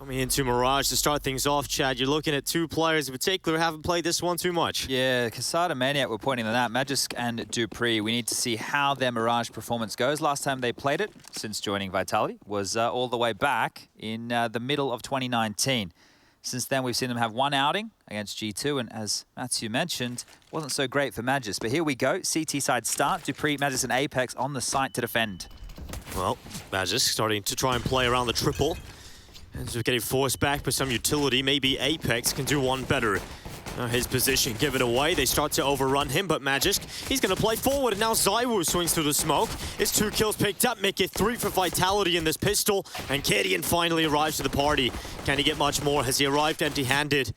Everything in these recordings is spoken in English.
Coming into Mirage to start things off, Chad, you're looking at two players in particular who haven't played this one too much. Yeah, Casada Maniac were pointing to that. Magisk and Dupree, we need to see how their Mirage performance goes. Last time they played it, since joining Vitality, was all the way back in the middle of 2019. Since then, we've seen them have one outing against G2, and as Matthew mentioned, wasn't so great for Magisk. But here we go, CT side start. Dupree, Magisk and Apex on the site to defend. Well, Magisk starting to try and play around the triple. And so getting forced back by some utility. Maybe Apex can do one better. His position given away. They start to overrun him, but Magisk, he's going to play forward. And now ZywOo swings through the smoke. His 2 kills picked up, make it 3 for Vitality in this pistol. And Kadian finally arrives to the party. Can he get much more? Has he arrived empty-handed?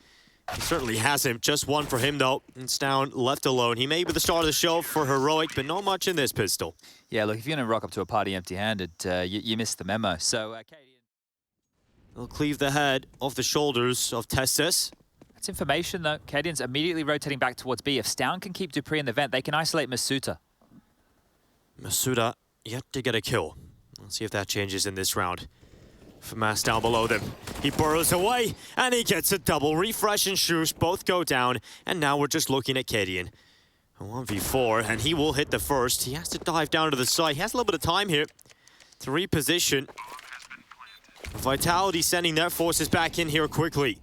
He certainly hasn't. Just 1 for him, though. It's down, left alone. He may be the star of the show for Heroic, but not much in this pistol. Yeah, look, if you're going to rock up to a party empty-handed, you missed the memo. So, Kadian... They'll cleave the head off the shoulders of Testis. That's information, though. Kadian's immediately rotating back towards B. If Stown can keep Dupree in the vent, they can isolate Masuda. Masuda yet to get a kill. Let's see if that changes in this round. FAMAS down below them. He burrows away, and he gets a double. Refresh and Shush both go down, and now we're just looking at Kadian. A 1v4, and he will hit the first. He has to dive down to the side. He has a little bit of time here to reposition. Vitality sending their forces back in here quickly.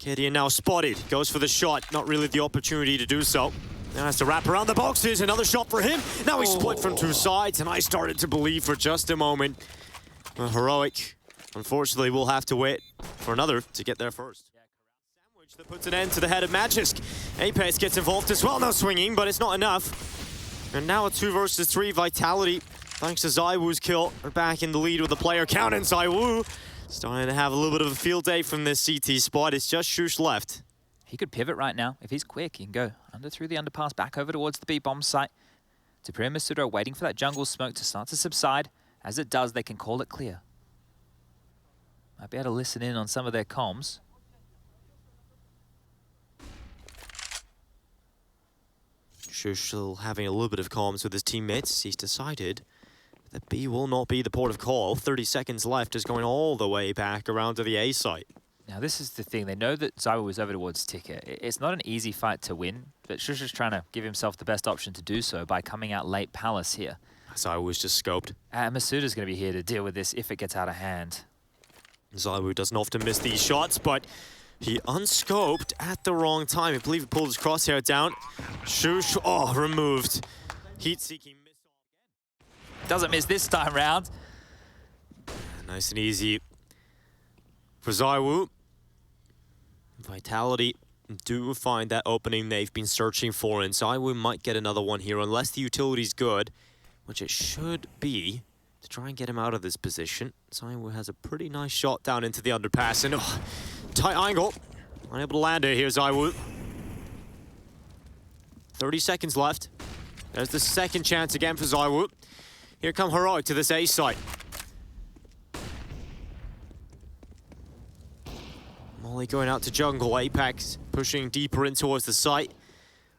Kadian now spotted, goes for the shot, not really the opportunity to do so. Now has to wrap around the boxes, another shot for him. Now he's split from 2 sides, and I started to believe for just a moment. Heroic, unfortunately, will have to wait for another to get there first. Sandwich that puts an end to the head of Magisk. Apex gets involved as well, now swinging, but it's not enough. And now a 2 versus 3 Vitality. Thanks to ZywOo's kill, we're back in the lead with the player count, and ZywOo starting to have a little bit of a field day from this CT spot. It's just Shush left. He could pivot right now. If he's quick, he can go through the underpass, back over towards the B-bomb site. Dupree and Masuda are waiting for that jungle smoke to start to subside. As it does, they can call it clear. Might be able to listen in on some of their comms. Shush still having a little bit of comms with his teammates. He's decided that B will not be the port of call. 30 seconds left, is going all the way back around to the A site. Now this is the thing, they know that ZywOo was over towards Ticket. It's not an easy fight to win, but Shush is trying to give himself the best option to do so by coming out late Palace here. ZywOo was just scoped. And Masuda's going to be here to deal with this if it gets out of hand. ZywOo doesn't often miss these shots, but he unscoped at the wrong time. I believe he pulled his crosshair down. Shush, oh, removed. Heat-seeking missile again. Doesn't miss this time round. Nice and easy for ZywOo. Vitality do find that opening they've been searching for, and ZywOo might get another one here unless the utility's good, which it should be, to try and get him out of this position. ZywOo has a pretty nice shot down into the underpass, and tight angle. Unable to land it here, ZywOo. 30 seconds left. There's the second chance again for ZywOo. Here come Heroic to this A site. Molly going out to jungle. Apex pushing deeper in towards the site.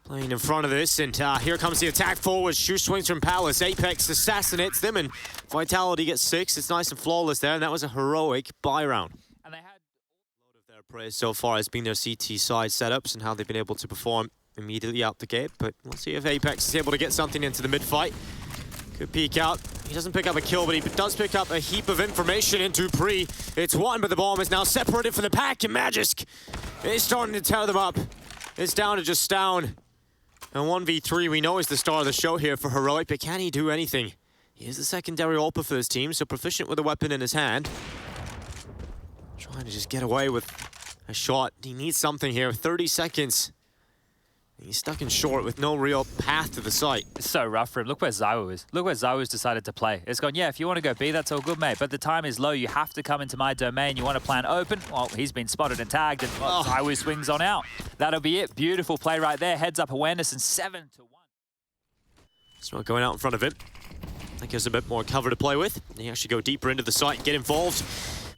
Playing in front of this, and here comes the attack forward. Shush swings from Palace. Apex assassinates them, and Vitality gets 6. It's nice and flawless there, and that was a Heroic buy round. And they had a lot of their praise so far has been their CT side setups and how they've been able to perform immediately out the gate, but we'll see if Apex is able to get something into the mid-fight. Could peek out. He doesn't pick up a kill, but he does pick up a heap of information in Dupree. It's 1, but the bomb is now separated from the pack, and Magisk is starting to tear them up. It's down to just Stown. And 1v3, we know, is the star of the show here for Heroic, but can he do anything? He is the secondary AWPer for this team, so proficient with a weapon in his hand. Trying to just get away with a shot. He needs something here. 30 seconds. He's stuck in short with no real path to the site. It's so rough for him. Look where ZywOo is. Look where ZywOo's decided to play. It's gone, yeah, if you want to go B, that's all good, mate. But the time is low. You have to come into my domain. You want to plan open? Well, he's been spotted and tagged, and ZywOo swings on out. That'll be it. Beautiful play right there. Heads up awareness, and 7-1. It's not going out in front of him. That gives a bit more cover to play with. He actually go deeper into the site and get involved.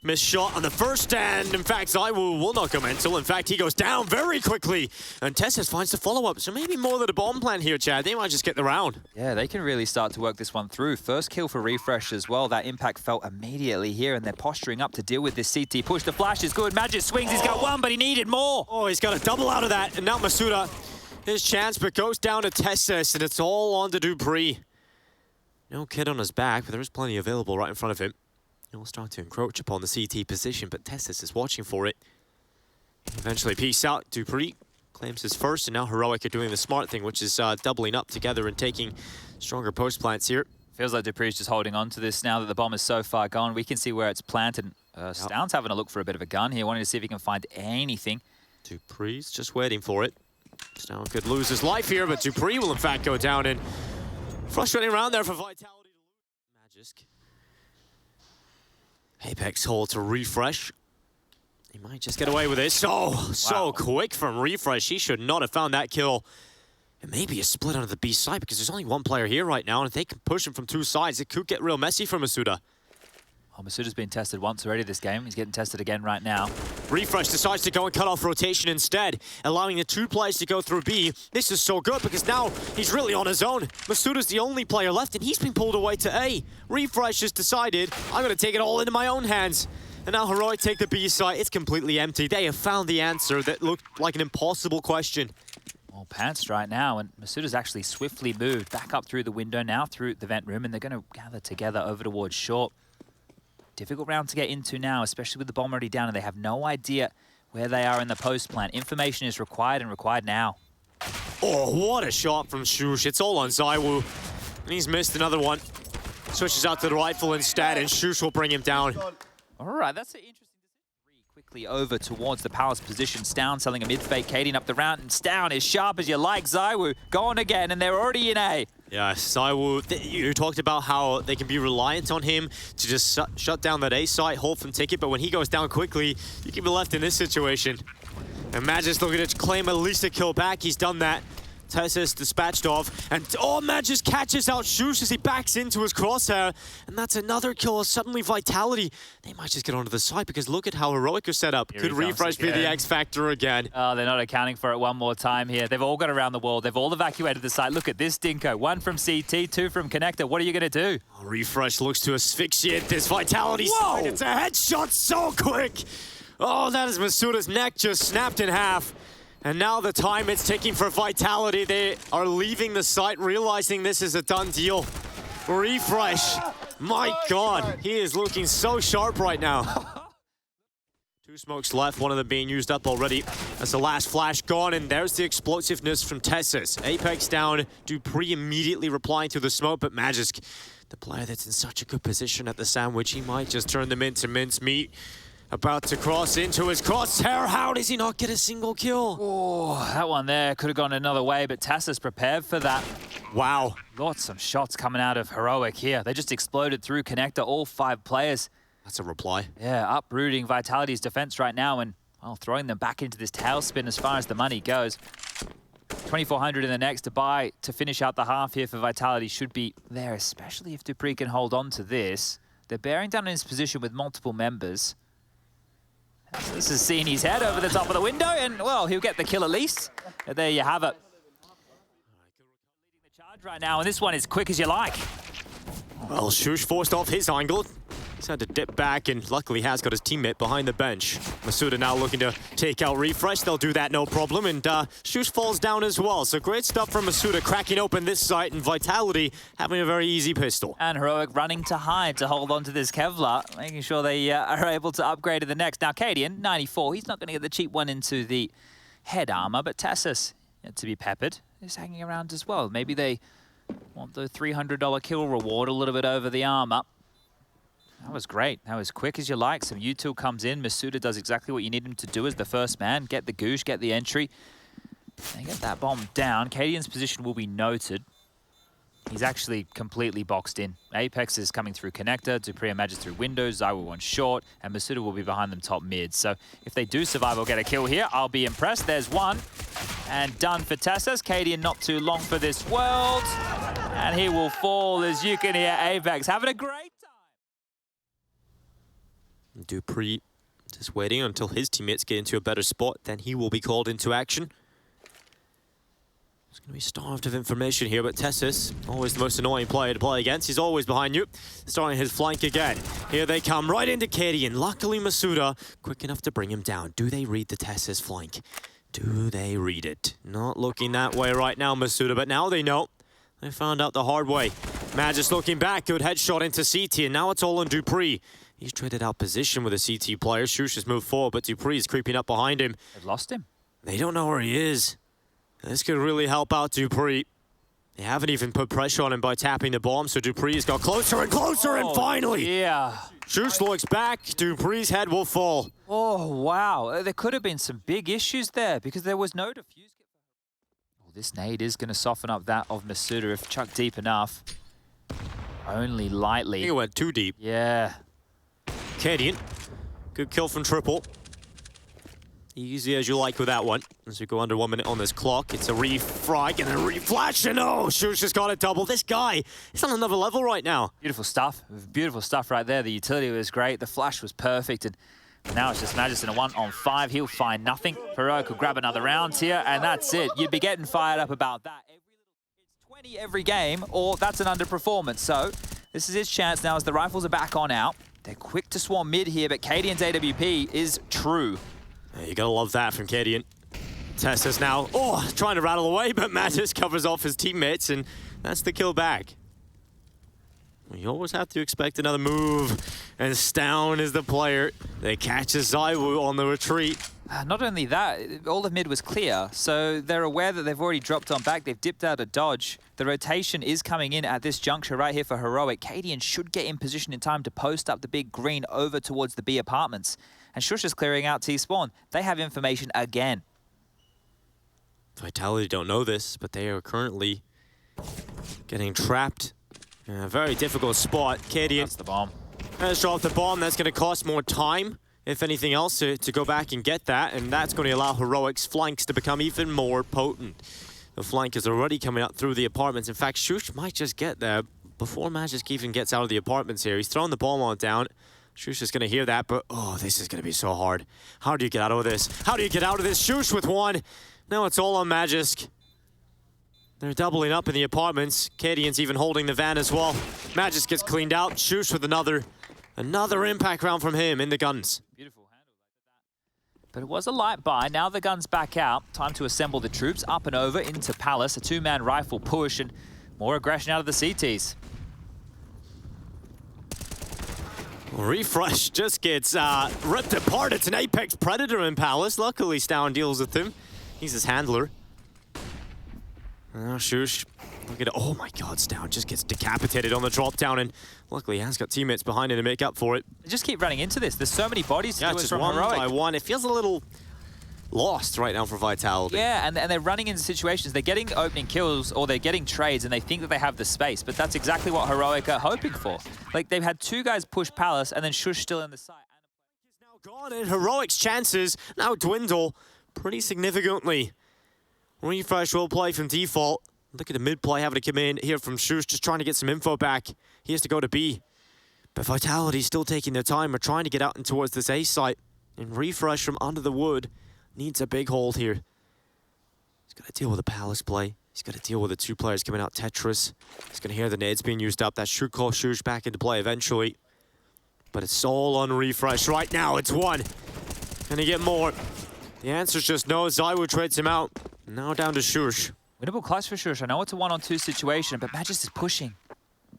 Missed shot on the first, and in fact, Zaiwu will not go mental. In fact, he goes down very quickly, and Tessus finds the follow-up. So maybe more than a bomb plan here, Chad. They might just get the round. Yeah, they can really start to work this one through. First kill for Refresh as well. That impact felt immediately here, and they're posturing up to deal with this CT push. The flash is good. Magic swings. He's got one, but he needed more. Oh, he's got a double out of that, and now Masuda, his chance, but goes down to Tessus, and it's all on to Dupree. No kid on his back, but there is plenty available right in front of him. He'll start to encroach upon the CT position, but Tessus is watching for it. Eventually peace out. Dupree claims his first, and now Heroic are doing the smart thing, which is doubling up together and taking stronger post plants here. Feels like Dupree's just holding on to this now that the bomb is so far gone. We can see where it's planted. Stoun's having a look for a bit of a gun here, wanting to see if he can find anything. Dupree's just waiting for it. Stoun could lose his life here, but Dupree will in fact go down, and frustrating round there for Vitality. Magisk. Apex hold to Refresh. He might just get away with it. So quick from Refresh. He should not have found that kill. And maybe a split onto the B side, because there's only one player here right now, and if they can push him from two sides, it could get real messy for Masuda. Oh, Masuda's been tested once already this game. He's getting tested again right now. Refresh decides to go and cut off rotation instead, allowing the two players to go through B. This is so good because now he's really on his own. Masuda's the only player left, and he's been pulled away to A. Refresh has decided, I'm going to take it all into my own hands. And now Heroic take the B site. It's completely empty. They have found the answer that looked like an impossible question. Well, pantsed right now, and Masuda's actually swiftly moved back up through the window, now through the vent room, and they're going to gather together over towards short. Difficult round to get into now, especially with the bomb already down, and they have no idea where they are in the post plant. Information is required, and required now. Oh, what a shot from Shush. It's all on Zaiwu, and he's missed another one. Switches out to the rifle instead, and Shush will bring him down. All right, that's an interesting decision. Quickly over towards the Palace position. Stoun selling a mid-fake, Cadian up the round, and Stoun is sharp as you like. Zaiwu gone again, and they're already in A. Yeah, Zaiwu, you talked about how they can be reliant on him to just shut down that A site, hold from ticket, but when he goes down quickly, you can be left in this situation. And Magis looking to claim at least a kill back. He's done that. Tessus dispatched off, and Magis catches out Shush as he backs into his crosshair, and that's another kill. Suddenly Vitality, they might just get onto the side, because look at how Heroic are set up. Could Refresh be the X factor again? Oh, they're not accounting for it one more time here. They've all got around the wall. They've all evacuated the site. Look at this Dinko. One from CT, two from Connector. What are you going to do? Refresh looks to asphyxiate this Vitality side. It's a headshot so quick. Oh, that is Masuda's neck just snapped in half. And now the time it's ticking for Vitality. They are leaving the site, realizing this is a done deal. Refresh. My God, he is looking so sharp right now. Two smokes left, one of them being used up already. That's the last flash gone, and there's the explosiveness from Tessus. Apex down, Dupree immediately replying to the smoke, but Magisk, the player that's in such a good position at the sandwich, he might just turn them into mincemeat. About to cross into his crosshair. How does he not get a single kill? Oh, that one there could have gone another way, but Tessus prepared for that. Wow. Lots of shots coming out of Heroic here. They just exploded through Connector, all 5 players. That's a reply. Yeah, uprooting Vitality's defense right now and, well, throwing them back into this tailspin as far as the money goes. 2,400 in the next to buy to finish out the half here for Vitality should be there, especially if Dupree can hold on to this. They're bearing down in his position with multiple members. This is seeing his head over the top of the window, and, well, he'll get the kill at least. But there you have it. Leading the charge right now, and this one is quick as you like. Well, Shush forced off his angle. He's had to dip back, and luckily has got his teammate behind the bench. Masuda now looking to take out Refresh. They'll do that, no problem. And Shush falls down as well. So great stuff from Masuda, cracking open this site, and Vitality having a very easy pistol. And Heroic running to hide to hold on to this Kevlar, making sure they are able to upgrade to the next. Now, Cadian, 94, he's not going to get the cheap one into the head armor, but Tessus, to be peppered, is hanging around as well. Maybe they want the $300 kill reward a little bit over the armor. That was great. That was quick as you like. Some util comes in. Masuda does exactly what you need him to do as the first man. Get the goosh, get the entry. And get that bomb down. Cadian's position will be noted. He's actually completely boxed in. Apex is coming through connector. Dupree and Magis through windows. Zaiwu one short. And Masuda will be behind them top mid. So if they do survive or get a kill here, I'll be impressed. There's one. And done for Tessus. Cadian not too long for this world. And he will fall, as you can hear Apex having a great time. dupreeh just waiting until his teammates get into a better spot, then he will be called into action. He's going to be starved of information here, but Tessus, always the most annoying player to play against. He's always behind you. Starting his flank again. Here they come, right into Kadian. Luckily, Masuda quick enough to bring him down. Do they read the Tessus flank? Do they read it? Not looking that way right now, Masuda, but now they know. They found out the hard way. Magis looking back, good headshot into CT, and now it's all on dupreeh. He's traded out position with a CT player. Shush has moved forward, but dupreeh is creeping up behind him. They've lost him. They don't know where he is. This could really help out dupreeh. They haven't even put pressure on him by tapping the bomb, so dupreeh's got closer and closer, and finally! Yeah. Shush looks back, dupreeh's head will fall. Oh, wow. There could have been some big issues there because there was no defuse. Well, this nade is going to soften up that of Masuda if chucked deep enough. Only lightly. I think it went too deep. Yeah. Kadian, good kill from Triple. Easy as you like with that one. As we go under 1 minute on this clock, it's a refrag and a reflash, and oh, Shush has got a double. This guy is on another level right now. Beautiful stuff. Beautiful stuff right there. The utility was great. The flash was perfect. And now it's just Magis in a 1-on-5. He'll find nothing. Heroic will grab another round here, and that's it. You'd be getting fired up about that. It's 20 every game, or that's an underperformance. So this is his chance now as the rifles are back on out. They're quick to swarm mid here, but Kadian's AWP is true. You gotta love that from Kadian. Tessus now, trying to rattle away, but Magis covers off his teammates, and that's the kill back. You always have to expect another move, and Stown is the player that catches ZywOo on the retreat. Not only that, all of mid was clear, so they're aware that they've already dropped on back. They've dipped out a dodge. The rotation is coming in at this juncture right here for Heroic. Kadian should get in position in time to post up the big green over towards the B apartments. And Shush is clearing out T-spawn. They have information again. Vitality don't know this, but they are currently getting trapped in a very difficult spot. Kadian. That's the bomb. Has dropped the bomb. That's going to cost more time, if anything else, to go back and get that. And that's going to allow Heroic's flanks to become even more potent. The flank is already coming out through the apartments. In fact, Shush might just get there before Magisk even gets out of the apartments here. He's throwing the bomb on down. Shush is going to hear that, but oh, this is going to be so hard. How do you get out of this? How do you get out of this? Shush with one. Now it's all on Magisk. They're doubling up in the apartments. Kadian's even holding the van as well. Magisk gets cleaned out. Shush with another impact round from him in the guns. Beautiful handle. But it was a light buy. Now the gun's back out. Time to assemble the troops up and over into Palace. A two-man rifle push and more aggression out of the CTs. Refresh just gets ripped apart. It's an Apex Predator in Palace. Luckily, Stown deals with him. He's his handler. Now Shush, look at it. Oh my god, Stown just gets decapitated on the drop down, and luckily he has got teammates behind him to make up for it. They just keep running into this. There's so many bodies to do it just from one Heroic. by one. It feels a little lost right now for Vitality. Yeah, and they're running into situations. They're getting opening kills or they're getting trades and they think that they have the space, but that's exactly what Heroic are hoping for. Like, they've had two guys push Palace and then Shush still in the site. He's now gone, and Heroic's chances now dwindle pretty significantly. Refresh will play from default. Look at the mid play having to come in here from Shush, just trying to get some info back. He has to go to B. But Vitality's still taking their time. We're trying to get out and towards this A site. And Refresh from under the wood needs a big hold here. He's got to deal with the Palace play. He's got to deal with the two players coming out Tetris. He's going to hear the nades being used up. That should call Shush back into play eventually. But it's all on Refresh right now. It's one. Can he get more? The answer's just no. ZywOo trades him out. Now down to Shush. Winnable clutch for Shush. I know it's a 1-on-2 situation, but Magis is pushing.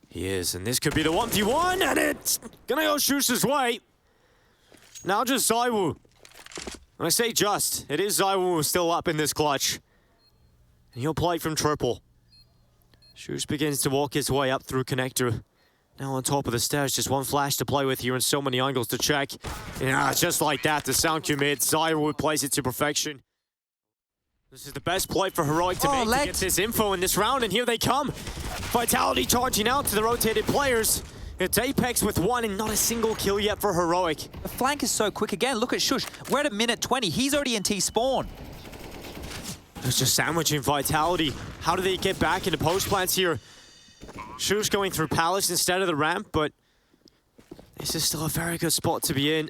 He is, and this could be the 1v1, and it's gonna go Shush's way. Now just ZywOo. When I say just, it is ZywOo still up in this clutch. And he'll play from triple. Shush begins to walk his way up through connector. Now on top of the stairs, just one flash to play with here and so many angles to check. Yeah, just like that, the sound commit. ZywOo plays it to perfection. This is the best play for Heroic to make to get this info in this round, and here they come. Vitality charging out to the rotated players. It's Apex with one and not a single kill yet for Heroic. The flank is so quick again. Look at Shush. We're at a minute 20. He's already in T-spawn. There's just sandwiching Vitality. How do they get back into post plants here? Shush going through Palace instead of the ramp, but This is still a very good spot to be in.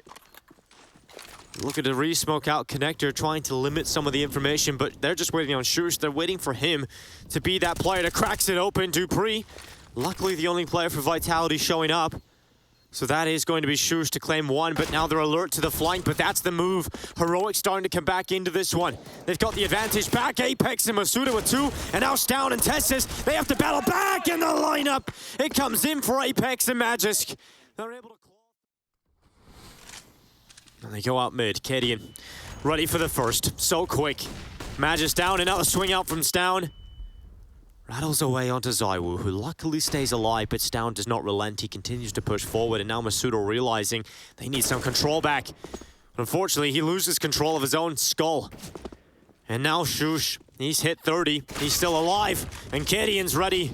Look at the re-smoke out connector trying to limit some of the information, but they're just waiting on Shush. They're waiting for him to be that player that cracks it open. dupreeh, luckily the only player for Vitality showing up. So that is going to be Shush to claim one, but now they're alert to the flank, but that's the move. Heroic starting to come back into this one. They've got the advantage back. Apex and Masuda with two, and now Stown and Tessis, they have to battle back in the lineup. It comes in for Apex and Magisk. They're able to claw. And they go out mid. Kadian ready for the first. So quick. Magisk down, and now the swing out from Stown. Rattles away onto ZywOo, who luckily stays alive, but Stown does not relent. He continues to push forward, and now Masuda realizing they need some control back. Unfortunately, he loses control of his own skull. And now Shush, he's hit 30. He's still alive, and Kadian's ready.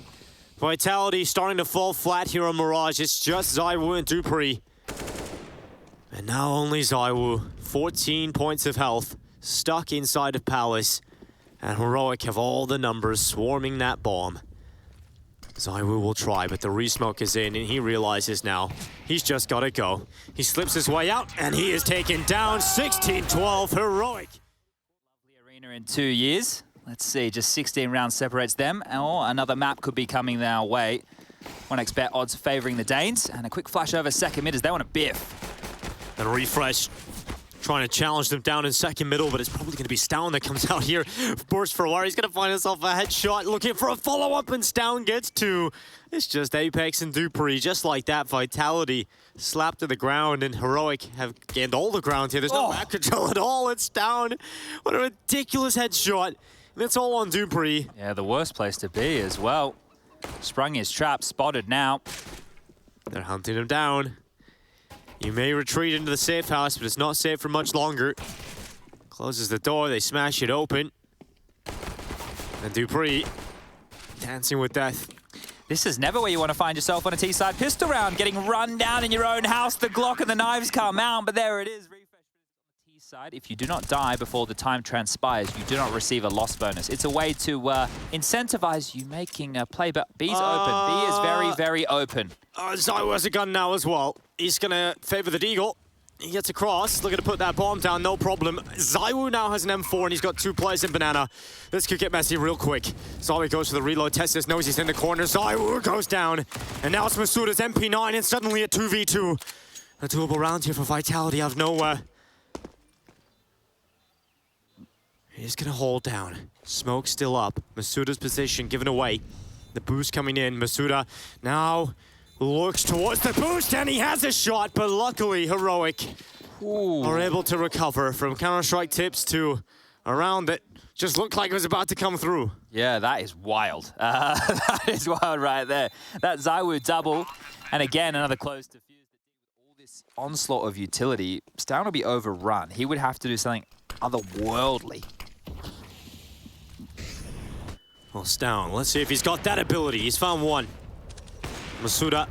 Vitality starting to fall flat here on Mirage. It's just ZywOo and dupreeh. And now only ZywOo, 14 points of health, stuck inside of Palace. And Heroic have all the numbers swarming that bomb. ZywOo will try, but the re-smoke is in, and he realizes now he's just got to go. He slips his way out, and he is taken down. 16-12, Heroic. Lovely arena in 2 years. Let's see, just 16 rounds separates them. Or another map could be coming their way. 1xBet odds favoring the Danes. And a quick flash over second mid as they want a biff. And Refresh trying to challenge them down in second middle, but it's probably going to be Stown that comes out here. Burst for a while. He's going to find himself a headshot, looking for a follow-up, and Stown gets two. It's just Apex and dupreeh. Just like that, Vitality slapped to the ground, and Heroic have gained all the ground here. There's no back control at all. It's Stown. What a ridiculous headshot. And it's all on dupreeh. Yeah, the worst place to be as well. Sprung his trap, spotted now. They're hunting him down. You may retreat into the safe house, but it's not safe for much longer. Closes the door, they smash it open. And dupreeh, dancing with death. This is never where you want to find yourself on a T-side pistol round, getting run down in your own house. The Glock and the knives come out, but there it is. T-side, if you do not die before the time transpires, you do not receive a loss bonus. It's a way to incentivize you making a play, but B's open. B is very, very open. ZywOo has a gun now as well. He's going to favor the Deagle. He gets across, looking to put that bomb down, no problem. ZywOo now has an M4, and he's got two players in Banana. This could get messy real quick. Zowie goes for the reload. Testis knows he's in the corner. ZywOo goes down. And now it's Masuda's MP9, and suddenly a 2v2. A doable round here for Vitality out of nowhere. He's going to hold down. Smoke still up. Masuda's position given away. The boost coming in. Masuda now looks towards the boost, and he has a shot, but luckily Heroic are able to recover from Counter-Strike tips to a round that just looked like it was about to come through. Yeah, that is wild. That is wild right there. That ZywOo double, and again, another close defuse. All this onslaught of utility, Stown will be overrun. He would have to do something otherworldly. Well, Stown, let's see if he's got that ability. He's found one. Masuda,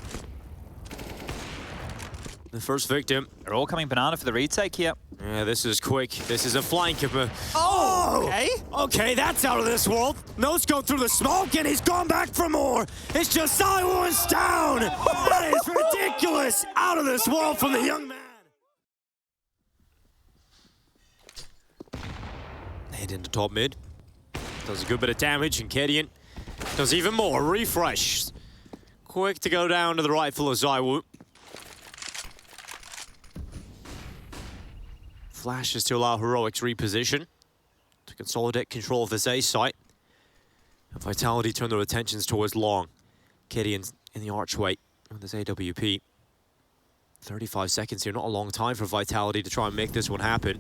the first victim. They're all coming Banana for the retake here. Yeah, this is quick. This is a flank. Okay. Okay, that's out of this world. Notes go through the smoke, and he's gone back for more. It's just ZywOo and Stown. That is ridiculous. Out of this world from the young man. Head into top mid. Does a good bit of damage, and Kadian does even more. Refresh. Quick to go down to the rifle of ZywOo. Flashes to allow Heroic's reposition to consolidate control of this A site. And Vitality turn their attentions towards long. Kadian's in the archway with this AWP. 35 seconds here, not a long time for Vitality to try and make this one happen.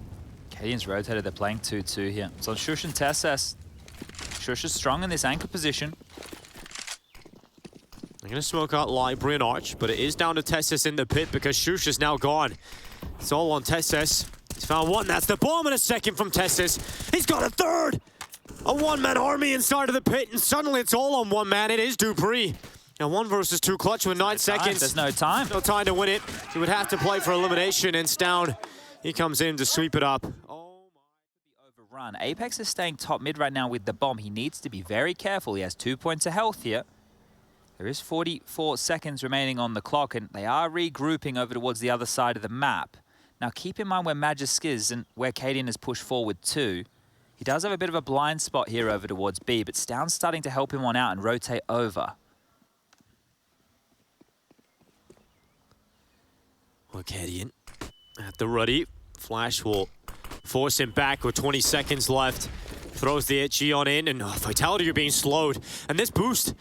Kadian's rotated, they're playing 2-2 here. It's on Shush and Tessis. Shush is strong in this anchor position. They're going to smoke out Library and Arch, but it is down to Tessis in the pit because Shush is now gone. It's all on Tessis. He's found one. That's the bomb in a second from Tessis. He's got a third. A one-man army inside of the pit, and suddenly it's all on one man. It is dupreeh. Now 1 versus 2 clutch with 9 seconds. There's no time. No time to win it. He would have to play for elimination, and Stown, he comes in to sweep it up. Run. Apex is staying top mid right now with the bomb. He needs to be very careful. He has 2 points of health here. There is 44 seconds remaining on the clock, and they are regrouping over towards the other side of the map. Now, keep in mind where Magisk is and where Cadian has pushed forward too. He does have a bit of a blind spot here over towards B, but Stown's starting to help him on out and rotate over. Well, Cadian at the ready. Flash will force him back with 20 seconds left. Throws the itchy on in, and Vitality are being slowed. And this boost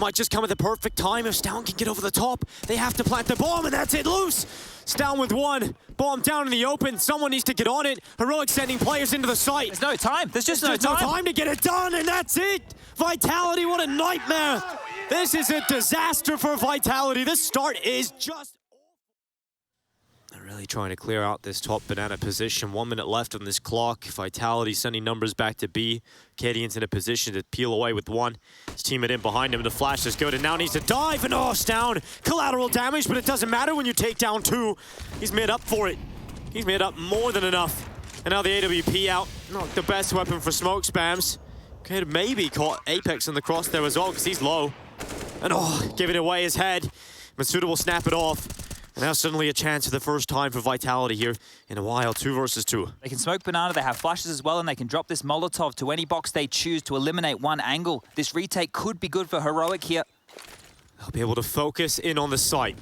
might just come at the perfect time. If Stown can get over the top, they have to plant the bomb, and that's it, loose. Stown with one. Bomb down in the open. Someone needs to get on it. Heroic sending players into the site. There's no time. There's just no no time to get it done, and that's it. Vitality, what a nightmare. This is a disaster for Vitality. This start is just... They're really trying to clear out this top banana position. 1 minute left on this clock. Vitality sending numbers back to B. Cadian's in a position to peel away with one. His teammate in behind him. The flash is good and now needs to dive. And Stown. Collateral damage, but it doesn't matter when you take down two. He's made up for it. He's made up more than enough. And now the AWP out. Not the best weapon for smoke spams. Could have maybe caught Apex in the cross there as well because he's low. And giving away his head. Masuda will snap it off. And now suddenly a chance for the first time for Vitality here in a while, 2 versus 2. They can smoke banana, they have flashes as well, and they can drop this Molotov to any box they choose to eliminate one angle. This retake could be good for Heroic here. They'll be able to focus in on the site.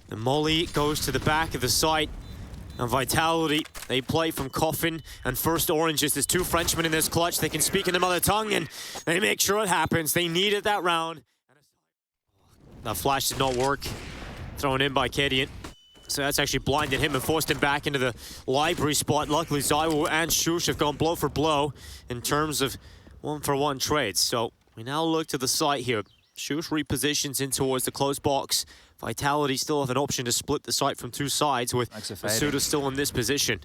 The molly goes to the back of the site. And Vitality, they play from Coffin and First Oranges. There's 2 Frenchmen in this clutch. They can speak in the mother tongue, and they make sure it happens. They needed that round. That flash did not work. Thrown in by Cadian. So that's actually blinded him and forced him back into the library spot. Luckily, Zaiwu and Shush have gone blow for blow in terms of 1-for-1 trades. So we now look to the site here. Shush repositions in towards the close box. Vitality still have an option to split the site from 2 sides with Masuda still in this position.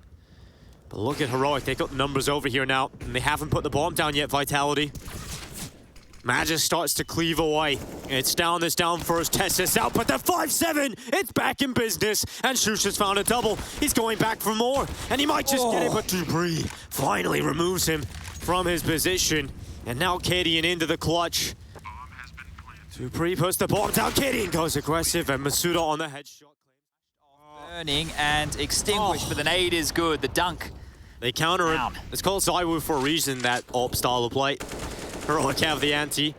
But look at Heroic. They got the numbers over here now, and they haven't put the bomb down yet, Vitality. Magisk starts to cleave away. It's down first. Tessus out, but the 5-7, it's back in business. And Shush has found a double. He's going back for more, and he might just get it, but Dupree finally removes him from his position. And now Cadian into the clutch. Dupree puts the bomb down. Cadian goes aggressive, and Masuda on the headshot. Burning and extinguished, but the nade is good. The dunk. They counter him. It's called Zaiwu for a reason, that AWP style of play. Heroic have the ante.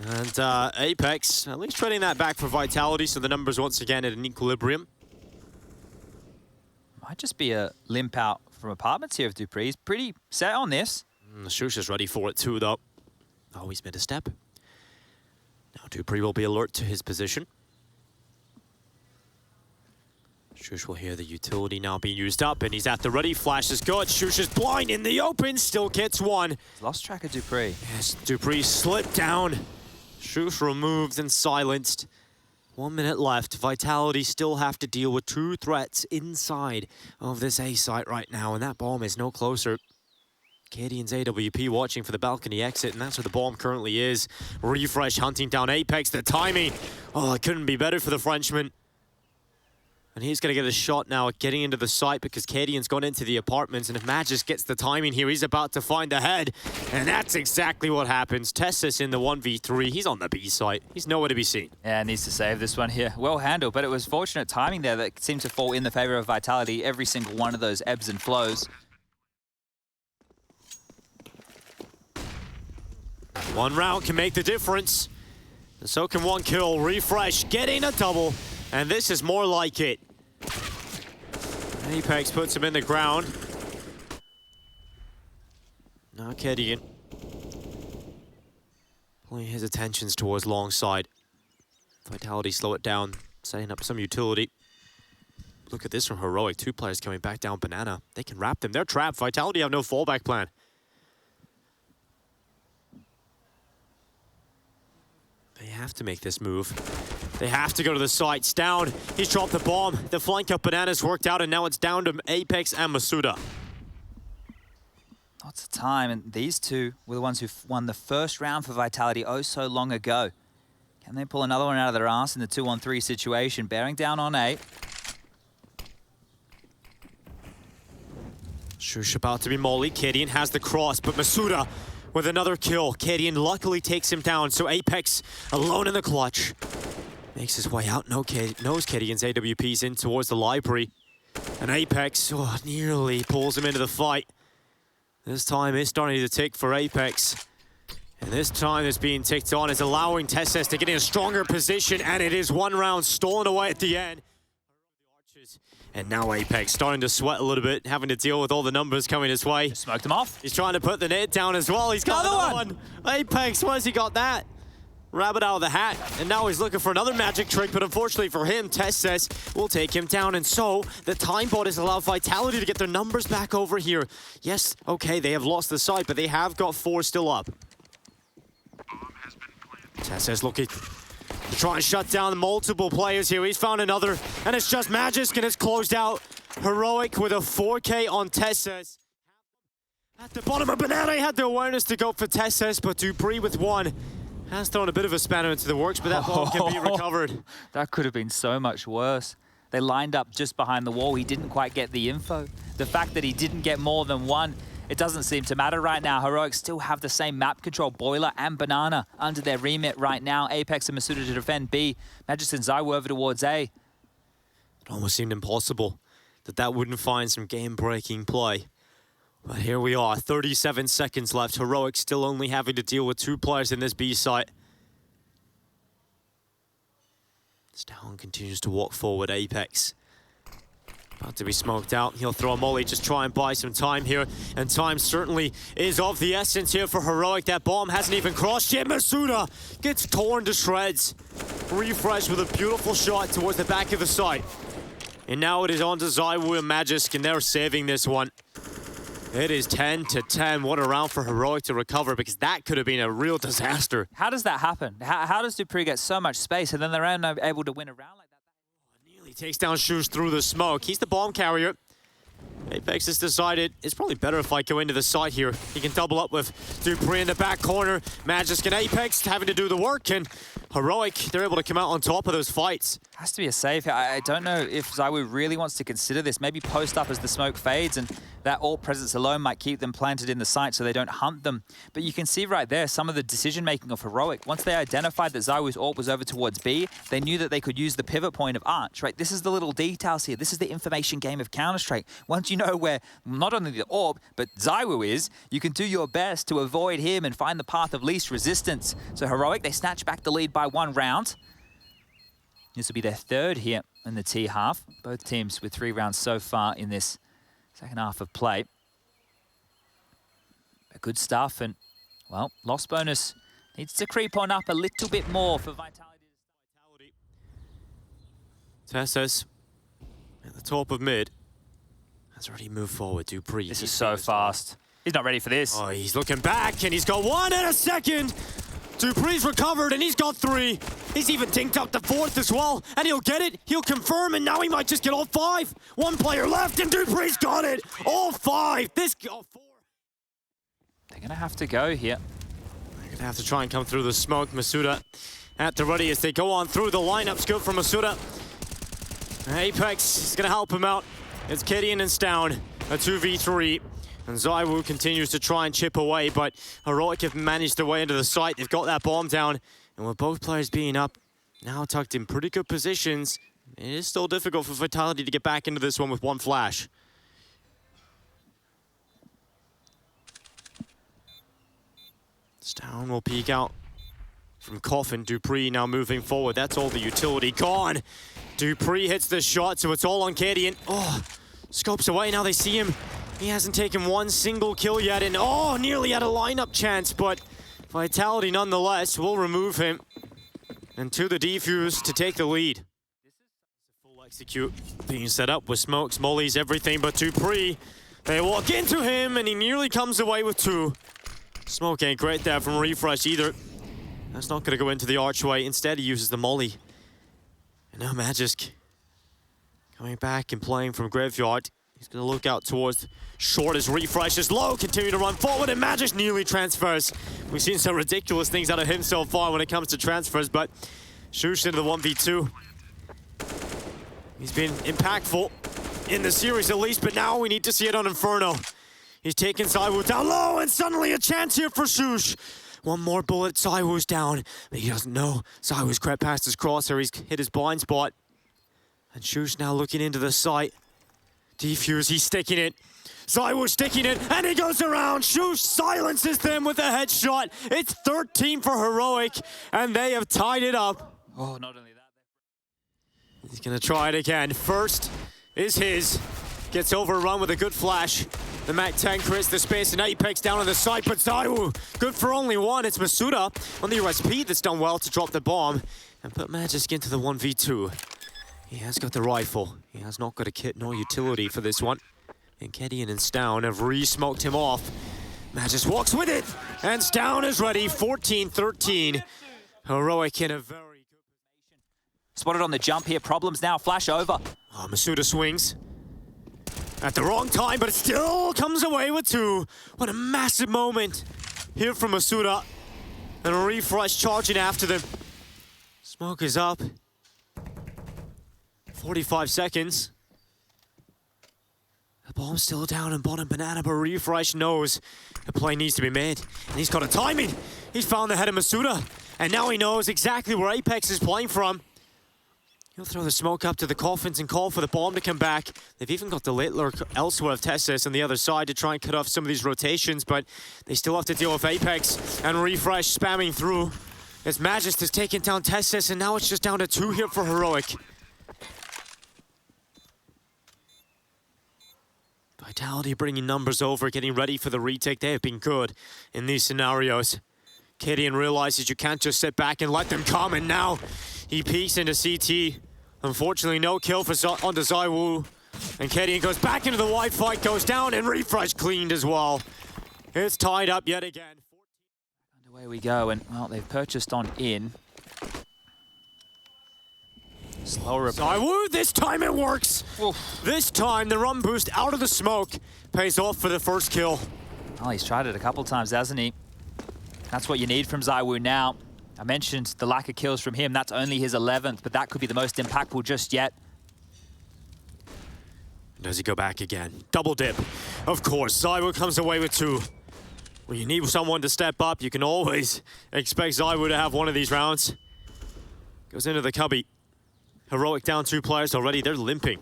And Apex, at least trading that back for Vitality, so the numbers once again at an equilibrium. Might just be a limp out from apartments here of Dupree. He's pretty set on this. Shush is ready for it too, though. Oh, he's made a step. Now Dupree will be alert to his position. Shush will hear the utility now being used up, and he's at the ready. Flash is good. Shush is blind in the open, still gets one. Lost track of Dupree. Yes, Dupree slipped down. Shush removed and silenced. 1 minute left. Vitality still have to deal with 2 threats inside of this A site right now, and that bomb is no closer. Cadian's AWP watching for the balcony exit, and that's where the bomb currently is. Refresh hunting down Apex. The timing, it couldn't be better for the Frenchman. And he's going to get a shot now at getting into the site because Cadian's gone into the apartments, and if Magisk gets the timing here, he's about to find the head. And that's exactly what happens. Tessus in the 1v3. He's on the B site. He's nowhere to be seen. Yeah, needs to save this one here. Well handled, but it was fortunate timing there that seemed to fall in the favor of Vitality. Every single one of those ebbs and flows. One round can make the difference. And so can one kill. Refresh, getting a double. And this is more like it. Apex puts him in the ground. Now Cadian pulling his attentions towards long side. Vitality slow it down, setting up some utility. Look at this from Heroic. 2 players coming back down banana. They can wrap them. They're trapped. Vitality have no fallback plan. They have to make this move. They have to go to the sites. Down. He's dropped the bomb. The flank up bananas worked out, and now it's down to Apex and Masuda. Lots of time, and these two were the ones who won the first round for Vitality oh so long ago. Can they pull another one out of their ass in the 2-on-3 situation? Bearing down on A. Shush about to be molly. Cadian has the cross, but Masuda with another kill. Kadian luckily takes him down, so Apex alone in the clutch. Makes his way out, knows Kadian's AWP's in towards the library. And Apex nearly pulls him into the fight. This time it's starting to tick for Apex. And this time it's being ticked on, is allowing TeSeS to get in a stronger position, and it is one round stolen away at the end. And now Apex starting to sweat a little bit, having to deal with all the numbers coming his way. Smoked him off. He's trying to put the net down as well. He's got another one. Apex, where's he got that? Rabbit out of the hat. And now he's looking for another magic trick, but unfortunately for him, TeSeS will take him down. And so the time bot has allowed Vitality to get their numbers back over here. Yes, okay, they have lost the site, but they have got 4 still up. TeSeS looking to try and shut down multiple players here. He's found another, and it's just Magisk, and it's closed out. Heroic with a 4K on TeSeS. At the bottom of Banana, had the awareness to go for TeSeS, but dupreeh with 1 has thrown a bit of a spanner into the works, but that ball can be recovered. That could have been so much worse. They lined up just behind the wall. He didn't quite get the info. The fact that he didn't get more than 1, it doesn't seem to matter right now. Heroic still have the same map control. Boiler and Banana under their remit right now. Apex and Masuda to defend B. Magisk and ZywOo over towards A. It almost seemed impossible that wouldn't find some game-breaking play. But here we are, 37 seconds left. Heroic still only having to deal with 2 players in this B site. Stown continues to walk forward. Apex about to be smoked out. He'll throw a molly, just try and buy some time here. And time certainly is of the essence here for Heroic. That bomb hasn't even crossed yet. Masuda gets torn to shreds. Refresh with a beautiful shot towards the back of the site. And now it is on to ZywOo and Magisk, and they're saving this one. It is 10-10. What a round for Heroic to recover, because that could have been a real disaster. How does that happen? How does dupreeh get so much space and then they're not able to win a round like that? Nearly takes down Shoes through the smoke. He's the bomb carrier. Apex has decided it's probably better if I go into the side here. He can double up with dupreeh in the back corner. Magisk and Apex having to do the work, and Heroic, they're able to come out on top of those fights. Has to be a save. I don't know if ZywOo really wants to consider this. Maybe post up as the smoke fades, and that AWP presence alone might keep them planted in the site so they don't hunt them. But you can see right there some of the decision-making of Heroic. Once they identified that ZywOo's AWP was over towards B, they knew that they could use the pivot point of Arch, right? This is the little details here. This is the information game of Counter-Strike. Once you know where not only the AWP, but ZywOo is, you can do your best to avoid him and find the path of least resistance. So Heroic, they snatch back the lead by 1 round. This will be their 3rd here in the T half. Both teams with 3 rounds so far in this second half of play. But good stuff, and, well, loss bonus needs to creep on up a little bit more for Vitality. TeSeS at the top of mid has already moved forward. dupreeh. This is so fast. He's not ready for this. Oh, he's looking back, and he's got 1 in a second. dupreeh's recovered, and he's got 3. He's even tinked up the 4th as well, and he'll get it. He'll confirm, and now he might just get all 5. 1 player left, and dupreeh's got it. All 5. All 4. They're going to have to go here. They're going to have to try and come through the smoke. Masuda at the ready as they go on through the lineup. Good for Masuda. Apex is going to help him out. It's Kadian and Stown, a 2v3. And ZywOo continues to try and chip away, but Heroic have managed their way into the site. They've got that bomb down. And with both players being up, now tucked in pretty good positions, it is still difficult for Vitality to get back into this one with 1 flash. Stown will peek out from Coffin. dupreeh now moving forward. That's all the utility gone. dupreeh hits the shot, so it's all on Kadian. Oh, scopes away. Now they see him. He hasn't taken 1 single kill yet, and oh, nearly had a lineup chance, but Vitality nonetheless will remove him. And to the defuse to take the lead. This is a full execute being set up with smokes, mollies, everything, but dupreeh, they walk into him, and he nearly comes away with 2. Smoke ain't great there from Refresh either. That's not going to go into the archway. Instead, he uses the molly. And now Magisk coming back and playing from Graveyard. He's going to look out towards short as Refresh is low, continue to run forward, and Magisk nearly transfers. We've seen some ridiculous things out of him so far when it comes to transfers, but Shush into the 1v2. He's been impactful in the series at least, but now we need to see it on Inferno. He's taking ZywOo down low, and suddenly a chance here for Shush. One more bullet, ZywOo's down, but he doesn't know. ZywOo's crept past his crosshair, he's hit his blind spot. And Shush now looking into the sight. Defuse, he's sticking it. ZywOo sticking it, and he goes around. Shush silences them with a headshot. It's 13 for Heroic, and they have tied it up. Oh, not only that. He's gonna try it again. First is his. Gets overrun with a good flash. The MAC-10 crits the space, and Apex down on the side, but ZywOo, good for only one. It's Masuda on the USP that's done well to drop the bomb and put Magisk into the 1v2. He has got the rifle. He has not got a kit nor utility for this one. And Kedian and Stown have re-smoked him off. Magisk walks with it, and Stown is ready. 14-13. Heroic in a very good position. Spotted on the jump here. Problems now. Flash over. Oh, Masuda swings. At the wrong time, but it still comes away with two. What a massive moment here from Masuda. And a refresh charging after them. Smoke is up. 45 seconds. The bomb's still down in bottom banana, but refresh knows the play needs to be made. And he's got a timing. He's found the head of Masuda. And now he knows exactly where Apex is playing from. He'll throw the smoke up to the coffins and call for the bomb to come back. They've even got the late lurk elsewhere of Tessis on the other side to try and cut off some of these rotations, but they still have to deal with Apex and refresh spamming through. As Magisk has taken down Tessis, and now it's just down to two here for Heroic. Vitality bringing numbers over, getting ready for the retake. They have been good in these scenarios. Kedian realizes you can't just sit back and let them come, and now he peeks into CT. Unfortunately, no kill for onto ZywOo. And Kedian goes back into the wide fight, goes down, and refresh cleaned as well. It's tied up yet again. And away we go, and well, they've purchased on in. Slower. ZywOo, this time it works. Oof. This time the run boost out of the smoke pays off for the first kill. Well, he's tried it a couple times, hasn't he? That's what you need from ZywOo now. I mentioned the lack of kills from him. That's only his 11th, but that could be the most impactful just yet. Does he go back again? Double dip. Of course, ZywOo comes away with two. When you need someone to step up, you can always expect ZywOo to have one of these rounds. Goes into the cubby. Heroic down two players already. They're limping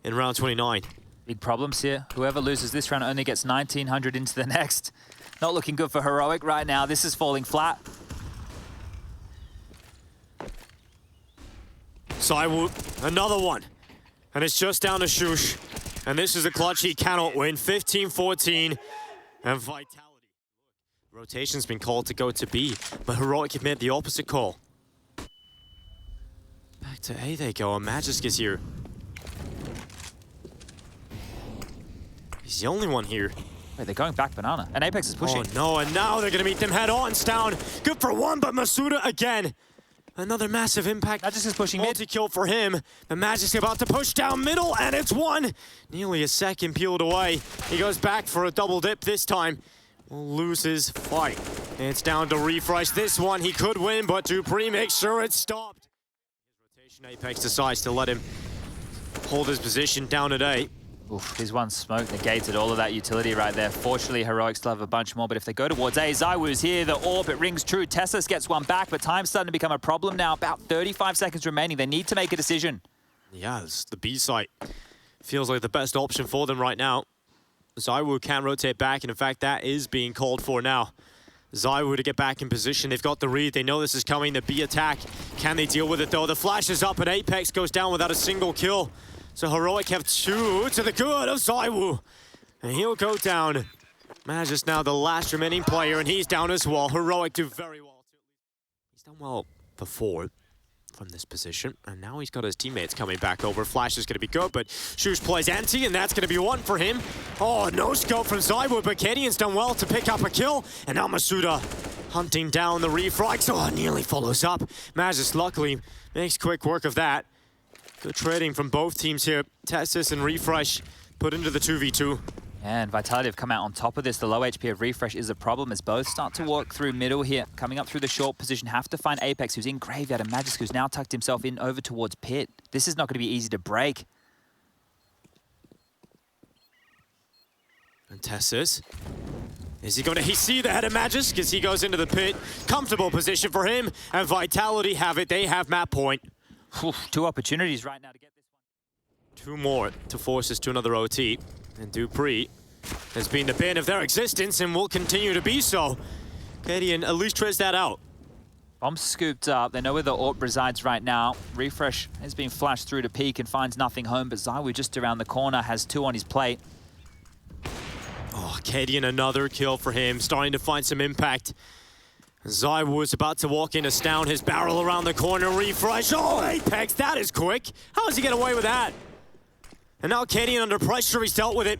in round 29. Big problems here. Whoever loses this round only gets 1,900 into the next. Not looking good for Heroic right now. This is falling flat. ZywOo, another one. And it's just down to Shush. And this is a clutch he cannot win. 15-14. And Vitality. Rotation's been called to go to B, but Heroic have made the opposite call. Back to A they go, and Magisk is here. He's the only one here. Wait, they're going back banana. And Apex is pushing. Oh no, and now they're gonna meet them head on. Stown, good for one, but Masuda again. Another massive impact. Magisk is pushing mid. Multi-kill for him. The Magisk's about to push down middle, and it's one. Nearly a second peeled away. He goes back for a double dip this time. Will lose his fight. It's down to refresh. This one he could win, but dupreeh makes sure it's stopped. His rotation, Apex decides to let him hold his position down at A. Oof, his one smoke negated all of that utility right there. Fortunately, Heroic still have a bunch more, but if they go towards A, ZywOo's here, the orb, it rings true. Tessis gets one back, but time's starting to become a problem now. About 35 seconds remaining. They need to make a decision. Yeah, it's the B site. Feels like the best option for them right now. ZywOo can rotate back, and in fact, that is being called for now. ZywOo to get back in position. They've got the read. They know this is coming. The B attack. Can they deal with it, though? The flash is up, and Apex goes down without a single kill. So Heroic have two to the good of ZywOo. And he'll go down. Magisk now the last remaining player, and he's down as well. Heroic do very well. He's done well before from this position, and now he's got his teammates coming back over. Flash is going to be good, but Shush plays anti, and that's going to be one for him. Oh, no scope from ZywOo, but Kedian's done well to pick up a kill, and now Masuda hunting down the refrags. Oh, nearly follows up. Magisk luckily makes quick work of that. Good trading from both teams here. Tessis and Refresh put into the 2v2. And Vitality have come out on top of this. The low HP of Refresh is a problem as both start to walk through middle here. Coming up through the short position, have to find Apex, who's in Graveyard, and Magisk, who's now tucked himself in over towards Pit. This is not going to be easy to break. And Tessus. Is he going to see the head of Magisk as he goes into the pit? Comfortable position for him, and Vitality have it. They have map point. Two opportunities right now to get this one. Two more to force us to another OT. And Dupree has been the bane of their existence and will continue to be so. Gideon at least tries that out. Bomb scooped up. They know where the AWP resides right now. Refresh has been flashed through to peak and finds nothing home, but ZywOo just around the corner has 2 on his plate. Oh, Gideon, another kill for him, starting to find some impact. ZywOo is about to walk in, astound his barrel around the corner, refresh. Oh, Apex, that is quick. How does he get away with that? And now Gideon under pressure, he's dealt with it.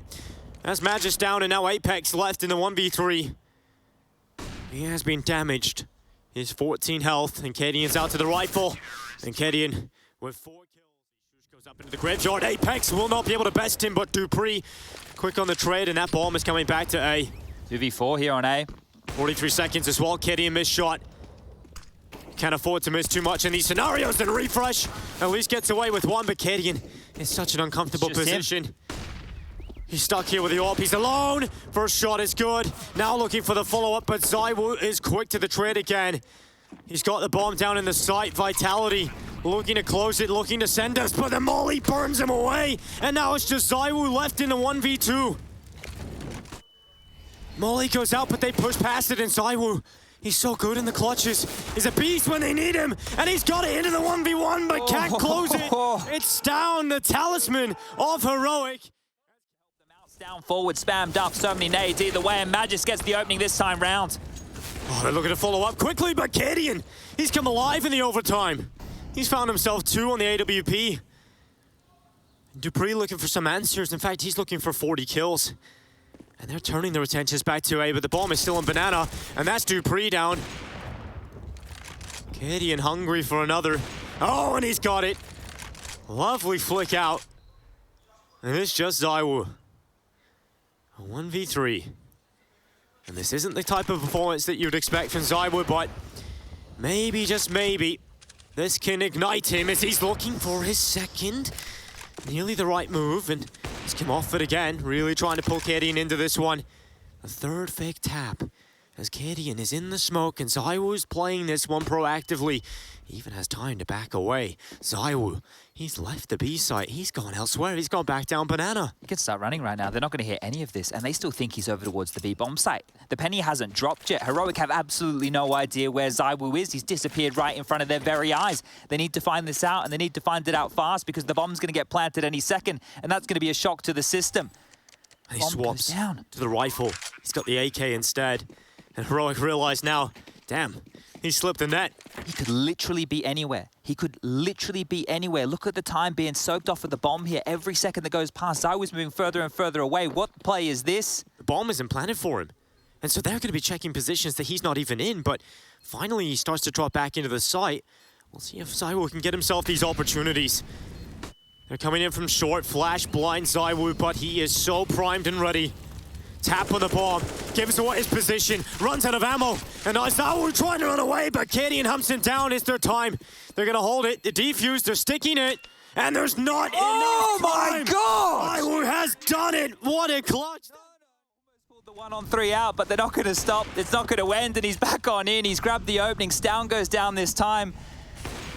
That's Magisk down, and now Apex left in the 1v3. He has been damaged. He's 14 health, and Gideon's out to the rifle. And Gideon with 4 kills. Goes up into the graveyard. Apex will not be able to best him, but Dupree quick on the trade, and that bomb is coming back to A. 2v4 here on A. 43 seconds as well. Gideon missed shot. Can't afford to miss too much in these scenarios. And refresh at least gets away with 1, but Gideon in such an uncomfortable position. He's stuck here with the AWP. He's alone. First shot is good. Now looking for the follow-up, but ZywOo is quick to the trade again. He's got the bomb down in the site. Vitality looking to close it, looking to send us, but the molly burns him away. And now it's just ZywOo left in the 1v2. Molly goes out, but they push past it, and ZywOo, he's so good in the clutches. He's a beast when they need him, and he's got it into the 1v1, but can't close it. It's down, the talisman of Heroic. Down forward, spammed up, so many nades either way, and Magisk gets the opening this time round. Oh, they're looking to follow up quickly, but Gideon, he's come alive in the overtime. He's found himself 2 on the AWP. Dupree looking for some answers. In fact, he's looking for 40 kills. And they're turning their attentions back to A, but the bomb is still on Banana, and that's Dupree down. Gideon hungry for another. Oh, and he's got it. Lovely flick out. And it's just ZywOo. A 1v3. And this isn't the type of performance that you'd expect from ZywOo, but maybe, just maybe, this can ignite him as he's looking for his second. Nearly the right move, and he's come off it again, really trying to pull Gideon into this one. A third fake tap, as Gideon is in the smoke, and ZywOo's playing this one proactively. He even has time to back away. ZywOo, he's left the B site. He's gone elsewhere. He's gone back down Banana. He can start running right now. They're not going to hear any of this, and they still think he's over towards the B-bomb site. The penny hasn't dropped yet. Heroic have absolutely no idea where ZywOo is. He's disappeared right in front of their very eyes. They need to find this out, and they need to find it out fast because the bomb's going to get planted any second, and that's going to be a shock to the system. And he swaps down to the rifle. He's got the AK instead. And Heroic realized now, damn, he slipped the net. He could literally be anywhere. He could literally be anywhere. Look at the time being soaked off of the bomb here. Every second that goes past, ZywOo's moving further and further away. What play is this? The bomb isn't planted for him. And so they're going to be checking positions that he's not even in, but finally he starts to drop back into the site. We'll see if ZywOo can get himself these opportunities. They're coming in from short, flash blind ZywOo, but he is so primed and ready. Tap on the bomb, gives away his position, runs out of ammo, and now ZywOo trying to run away, but Gideon humps him down. It's their time. They're gonna hold it, the defuse, they're sticking it, and there's not enough time. Oh my God! ZywOo has done it. What a clutch. Pulled the 1-on-3 out, but they're not gonna stop. It's not gonna end, and he's back on in. He's grabbed the opening. Stown goes down this time.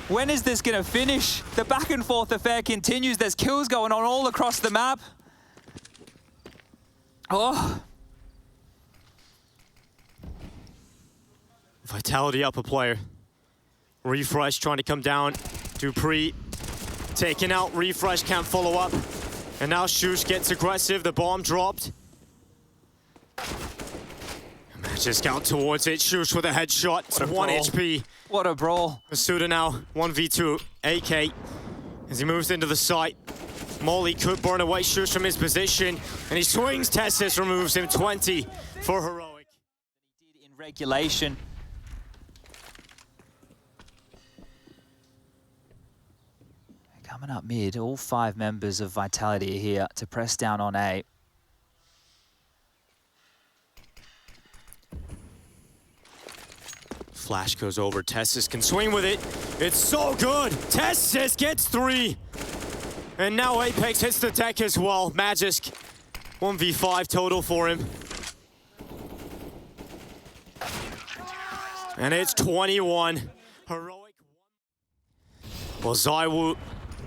When is this gonna finish? The back and forth affair continues. There's kills going on all across the map. Oh. Vitality up a player. Refresh trying to come down. Dupree taken out. Refresh can't follow up. And now Shush gets aggressive. The bomb dropped. Magisk out towards it. Shush with a headshot. It's 1 HP. What a brawl. Masuda now 1v2. AK as he moves into the site. Molly could burn away Shush from his position, and he swings. Tessus removes him. 20 for Heroic. He did in regulation. Coming up mid, all 5 members of Vitality are here to press down on A. Flash goes over. Tessus can swing with it. It's so good. Tessus gets 3. And now Apex hits the deck as well. Magisk 1v5 total for him. And it's 21. Heroic. Well, ZywOo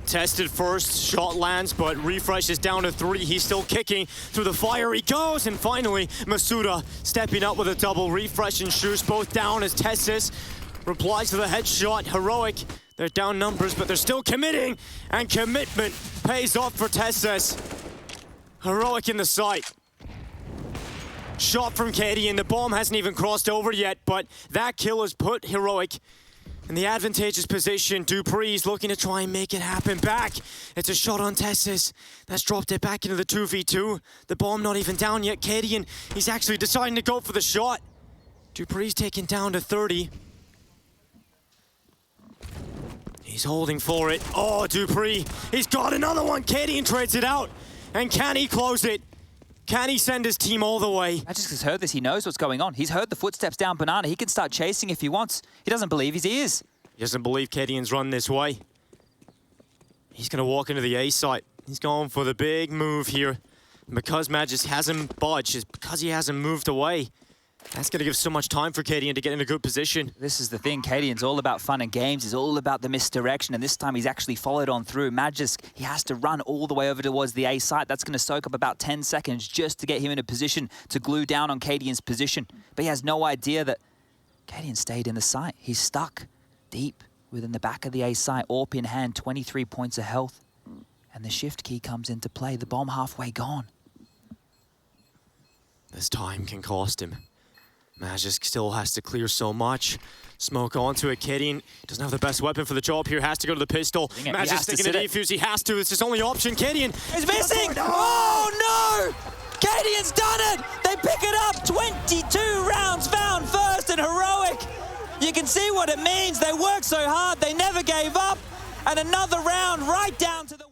tested first, shot lands, but Refresh is down to 3. He's still kicking through the fire. He goes, and finally, Masuda stepping up with a double. Refresh and Shoes both down as Tessis replies to the headshot. Heroic, they're down numbers, but they're still committing, and commitment pays off for Tessis. Heroic in the sight. Shot from Katie, and the bomb hasn't even crossed over yet, but that kill has put Heroic in the advantageous position. Dupree's looking to try and make it happen back. It's a shot on Tessis. That's dropped it back into the 2v2. The bomb not even down yet. Cadian, he's actually deciding to go for the shot. Dupree's taken down to 30. He's holding for it. Oh, Dupree, he's got another one. Cadian trades it out. And can he close it? Can he send his team all the way? Magisk has heard this. He knows what's going on. He's heard the footsteps down Banana. He can start chasing if he wants. He doesn't believe his ears. He doesn't believe Cadian's run this way. He's going to walk into the A site. He's going for the big move here. And because Magisk hasn't budged, it's because he hasn't moved away. That's going to give so much time for Cadian to get in a good position. This is the thing. Cadian's all about fun and games. He's all about the misdirection, and this time he's actually followed on through. Magisk, he has to run all the way over towards the A site. That's going to soak up about 10 seconds just to get him in a position to glue down on Cadian's position. But he has no idea that Cadian stayed in the site. He's stuck deep within the back of the A site. AWP in hand, 23 points of health. And the shift key comes into play. The bomb halfway gone. This time can cost him. Magisk still has to clear so much. Smoke onto it. Cadian doesn't have the best weapon for the job here. Has to go to the pistol. Magisk sticking to defuse. He has to. It's his only option. Cadian is missing. Oh no! Cadian's done it. They pick it up. 22 rounds found first, and Heroic. You can see what it means. They worked so hard. They never gave up. And another round right down to the